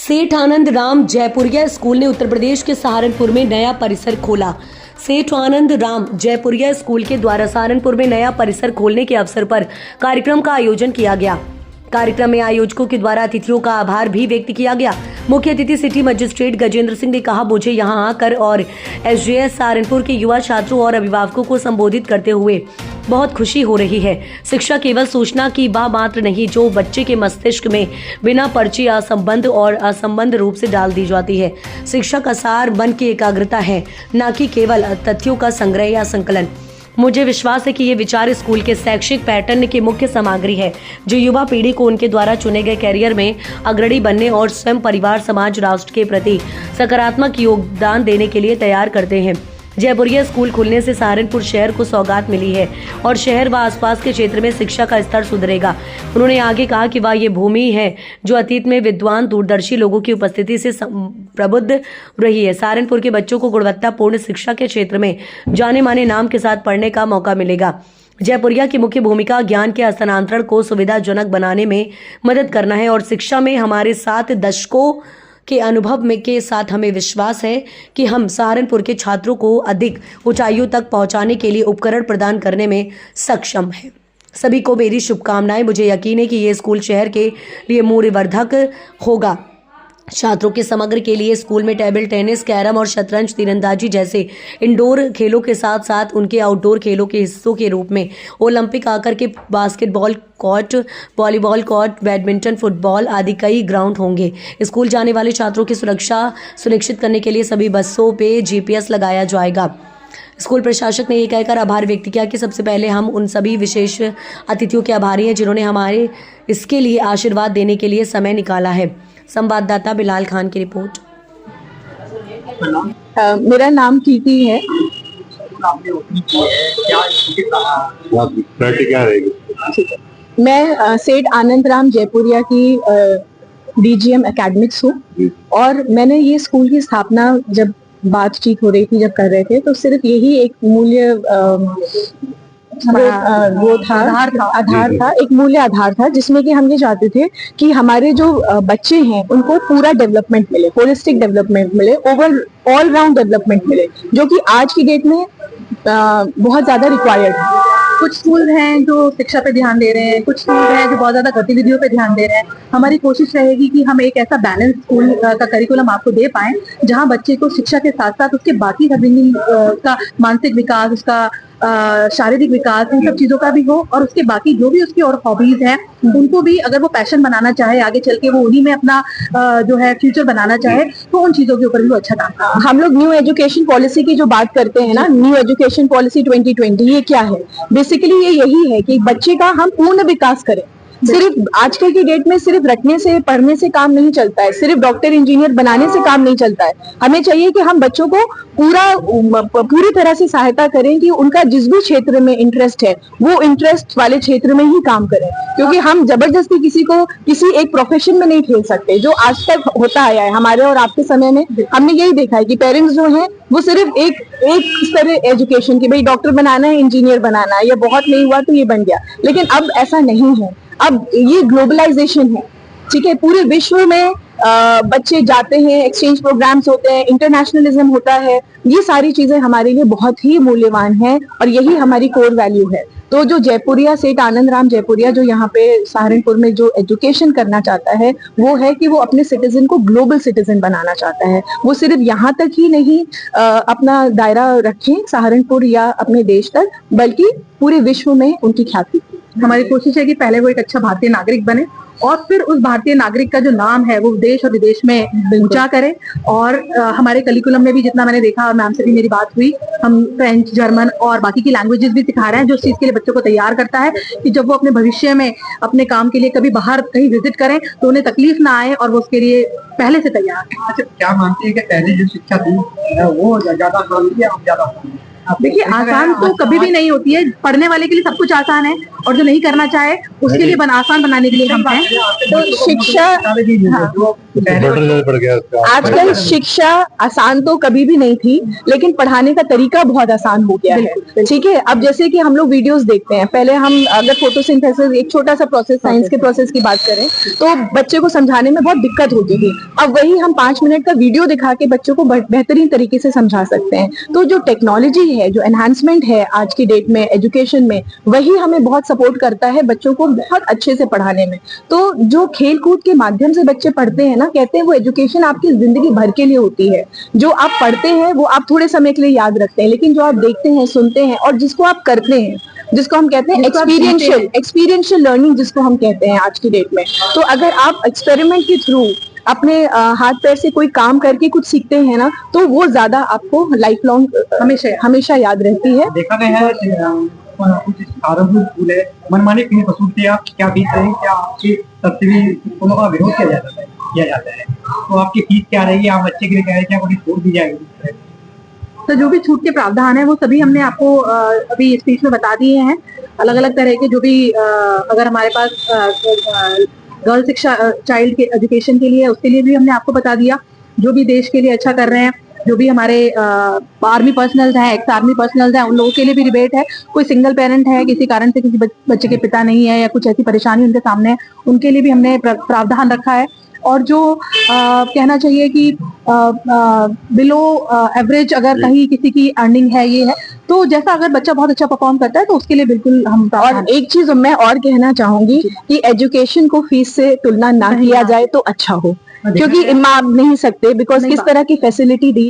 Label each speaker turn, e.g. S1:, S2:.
S1: सेठ आनंद राम जयपुरिया स्कूल ने उत्तर प्रदेश के सहारनपुर में नया परिसर खोला। सेठ आनंद राम जयपुरिया स्कूल के द्वारा सहारनपुर में नया परिसर खोलने के अवसर पर कार्यक्रम का आयोजन किया गया। कार्यक्रम में आयोजकों के द्वारा अतिथियों का आभार भी व्यक्त किया गया। मुख्य अतिथि सिटी मजिस्ट्रेट गजेंद्र सिंह ने कहा, मुझे यहां आकर और एसजेएस सहारनपुर के युवा छात्रों और अभिभावकों को संबोधित करते हुए बहुत खुशी हो रही है। शिक्षा केवल सूचना की बात मात्र नहीं, जो बच्चे के मस्तिष्क में बिना पर्ची असंबद्ध रूप से डाल दी जाती है। शिक्षा का सार मन की एकाग्रता है, न कि केवल तथ्यों का संग्रह या संकलन। मुझे विश्वास है कि ये विचार स्कूल के शैक्षिक पैटर्न की मुख्य सामग्री है, जो युवा पीढ़ी को उनके द्वारा चुने गए कैरियर में अग्रणी बनने और स्वयं, परिवार, समाज, राष्ट्र के प्रति सकारात्मक योगदान देने के लिए तैयार करते हैं। जयपुरिया स्कूल खुलने से सहारनपुर शहर को सौगात मिली है और शहर व आसपास के क्षेत्र में शिक्षा का स्तर सुधरेगा। उन्होंने आगे कहा कि वह ये भूमि है जो अतीत में विद्वान दूरदर्शी लोगों की उपस्थिति से प्रबुद्ध रही है। सहारनपुर के बच्चों को गुणवत्तापूर्ण शिक्षा के क्षेत्र में जाने माने नाम के साथ पढ़ने का मौका मिलेगा। जयपुरिया की मुख्य भूमिका ज्ञान के हस्तांतरण को सुविधाजनक बनाने में मदद करना है और शिक्षा में हमारे 7 दशकों के अनुभव में के साथ हमें विश्वास है कि हम सहारनपुर के छात्रों को अधिक ऊंचाइयों तक पहुंचाने के लिए उपकरण प्रदान करने में सक्षम हैं। सभी को मेरी शुभकामनाएं। मुझे यकीन है कि ये स्कूल शहर के लिए मूल्यवर्धक होगा। छात्रों के समग्र के लिए स्कूल में टेबल टेनिस, कैरम और शतरंज, तीरंदाजी जैसे इंडोर खेलों के साथ साथ उनके आउटडोर खेलों के हिस्सों के रूप में ओलंपिक आकर के basketball court, volleyball court, badminton, football आदि कई ग्राउंड होंगे। स्कूल जाने वाले छात्रों की सुरक्षा सुनिश्चित करने के लिए सभी बसों पे जीपीएस लगाया जाएगा। स्कूल प्रशासक ने ये कहकर आभार व्यक्त किया कि सबसे पहले हम उन सभी विशेष अतिथियों के आभारी हैं जिन्होंने हमारे इसके लिए आशीर्वाद देने के लिए समय निकाला है। संवाददाता बिलाल खान की रिपोर्ट।
S2: मेरा नाम कीर्ति है। मैं सेठ आनंद राम जयपुरिया की डीजीएम एकेडमिक्स हूँ और मैंने ये स्कूल की स्थापना जब बातचीत हो रही थी, जब कर रहे थे, तो सिर्फ यही एक मूल्य वो था, आधार था, एक मूल्य आधार था, जिसमें कि हम ये चाहते थे कि हमारे जो बच्चे हैं उनको पूरा डेवलपमेंट मिले, होलिस्टिक डेवलपमेंट मिले, ओवर ऑल राउंड डेवलपमेंट मिले, जो कि आज की डेट में बहुत ज्यादा रिक्वायर्ड है।
S3: कुछ स्कूल हैं जो शिक्षा पे ध्यान दे रहे हैं, कुछ स्कूल हैं जो बहुत ज्यादा गतिविधियों पे ध्यान दे रहे हैं। हमारी कोशिश रहेगी कि हम एक ऐसा बैलेंस स्कूल का करिकुलम आपको दे पाएं जहां बच्चे को शिक्षा के साथ साथ उसके बाकी सर्विंग का मानसिक विकास, उसका शारीरिक विकास, इन सब चीजों का भी हो और उसके बाकी जो भी उसकी और हॉबीज हैं उनको भी, अगर वो पैशन बनाना चाहे आगे चल के, वो उन्हीं में अपना जो है फ्यूचर बनाना चाहे, तो उन चीजों के ऊपर भी वो अच्छा काम करे।
S2: हम लोग न्यू एजुकेशन पॉलिसी की जो बात करते हैं ना, न्यू एजुकेशन पॉलिसी 2020, ये क्या है? बेसिकली ये यही है कि बच्चे का हम पूर्ण विकास करें। सिर्फ आजकल की डेट में सिर्फ रटने से, पढ़ने से काम नहीं चलता है, सिर्फ डॉक्टर इंजीनियर बनाने से काम नहीं चलता है। हमें चाहिए कि हम बच्चों को पूरी तरह से सहायता करें कि उनका जिस भी क्षेत्र में इंटरेस्ट है वो इंटरेस्ट वाले क्षेत्र में ही काम करें, क्योंकि हम जबरदस्ती किसी को किसी एक प्रोफेशन में नहीं ठेल सकते। जो आज तक होता आया है हमारे और आपके समय में, हमने यही देखा है कि पेरेंट्स जो हैं वो सिर्फ एक तरह एजुकेशन की, भाई डॉक्टर बनाना है, इंजीनियर बनाना है, ये बहुत नहीं हुआ तो ये बन गया। लेकिन अब ऐसा नहीं है, अब ये ग्लोबलाइजेशन है, ठीक है। पूरे विश्व में बच्चे जाते हैं, एक्सचेंज प्रोग्राम्स होते हैं, इंटरनेशनलिज्म होता है, ये सारी चीजें हमारे लिए बहुत ही मूल्यवान है और यही हमारी कोर वैल्यू है। तो जो जयपुरिया, सेठ आनंद राम जयपुरिया जो यहाँ पे सहारनपुर में जो एजुकेशन करना चाहता है, वो है कि वो अपने सिटीजन को ग्लोबल सिटीजन बनाना चाहता है। वो सिर्फ यहाँ तक ही नहीं अपना दायरा रखें सहारनपुर या अपने देश तक, बल्कि पूरे विश्व में उनकी ख्याति।
S3: हमारी कोशिश है कि पहले वो एक अच्छा भारतीय नागरिक बने और फिर उस भारतीय नागरिक का जो नाम है वो देश और विदेश में ऊंचा करे। और हमारे करिकुलम में भी जितना मैंने देखा, और मैम से भी मेरी बात हुई, हम फ्रेंच, जर्मन और बाकी की लैंग्वेजेस भी सिखा रहे हैं, जो इस चीज के लिए बच्चों को तैयार करता है कि जब वो अपने भविष्य में अपने काम के लिए कभी बाहर कहीं विजिट करें तो उन्हें तकलीफ ना आए और वो उसके लिए पहले से तैयार।
S4: अच्छा, क्या मानती है कि पहले जो शिक्षा थी वो ज्यादा मानती है, अब ज्यादा?
S3: देखिए आसान तो कभी भी नहीं होती है, पढ़ने वाले के लिए सब कुछ आसान है और जो नहीं करना चाहे उसके लिए आसान बनाने के लिए हम हैं।
S2: तो शिक्षा आजकल शिक्षा आसान तो कभी भी नहीं थी, लेकिन पढ़ाने का तरीका बहुत आसान हो गया है। ठीक है, अब जैसे कि हम लोग वीडियोस देखते हैं, पहले हम अगर फोटोसिंथेसिस एक छोटा सा प्रोसेस, साइंस के प्रोसेस की बात करें तो बच्चे को समझाने में बहुत दिक्कत होती थी। अब वही हम 5 मिनट का वीडियो दिखा के बच्चों को बेहतरीन तरीके से समझा सकते हैं। तो जो टेक्नोलॉजी है, जो एनहांसमेंट है आज की डेट में एजुकेशन में, वही हमें बहुत सपोर्ट करता है बच्चों को बहुत अच्छे से पढ़ाने में। तो जो खेल कूद के माध्यम से बच्चे पढ़ते हैं ना, कहते हैं वो एजुकेशन आपकी जिंदगी भर के लिए होती है। जो आप पढ़ते हैं वो आप थोड़े समय के लिए याद रखते हैं, लेकिन जो आप देखते हैं, सुनते हैं और जिसको आप करते हैं, जिसको हम कहते हैं एक्सपीरियंशियल लर्निंग जिसको हम कहते हैं आज की डेट में। तो अगर आप एक्सपेरिमेंट के थ्रू अपने हाथ पैर से कोई काम करके कुछ सीखते हैं ना, तो वो ज्यादा आपको लाइफ लॉन्ग हमेशा याद रहती है।
S4: देखा गया है कुछ सहारनपुर स्कूल है, मनमानी फीस वसूलते हैं, क्या फीस है, क्या आपकी सब्सिडी स्कूलों का विरोध किया जाता है, तो आपकी फीस क्या रहेगी, आप बच्चे के लिए क्या है, क्या कोई छूट दी जाएगी?
S3: तो जो भी छूट के प्रावधान है वो सभी हमने आपको अभी स्पीच में बता दिए हैं। अलग अलग तरह के जो भी अगर हमारे पास गर्ल शिक्षा चाइल्ड के एजुकेशन के लिए, उसके लिए भी हमने आपको बता दिया। जो भी देश के लिए अच्छा कर रहे हैं, जो भी हमारे आर्मी पर्सनल्स हैं, एक्स आर्मी पर्सनल्स हैं, उन लोगों के लिए भी रिबेट है। कोई सिंगल पेरेंट है, किसी कारण से किसी बच्चे के पिता नहीं है या कुछ ऐसी परेशानी उनके सामने है, उनके लिए भी हमने प्रावधान रखा है। और जो कहना चाहिए कि बिलो एवरेज अगर कहीं किसी की अर्निंग है, ये है, तो जैसा अगर बच्चा बहुत अच्छा परफॉर्म करता है तो उसके लिए बिल्कुल हम।
S2: और एक चीज मैं और कहना चाहूंगी कि एजुकेशन को फीस से तुलना ना किया जाए तो अच्छा हो, क्योंकि माप नहीं सकते, बिकॉज किस तरह की फैसिलिटी दी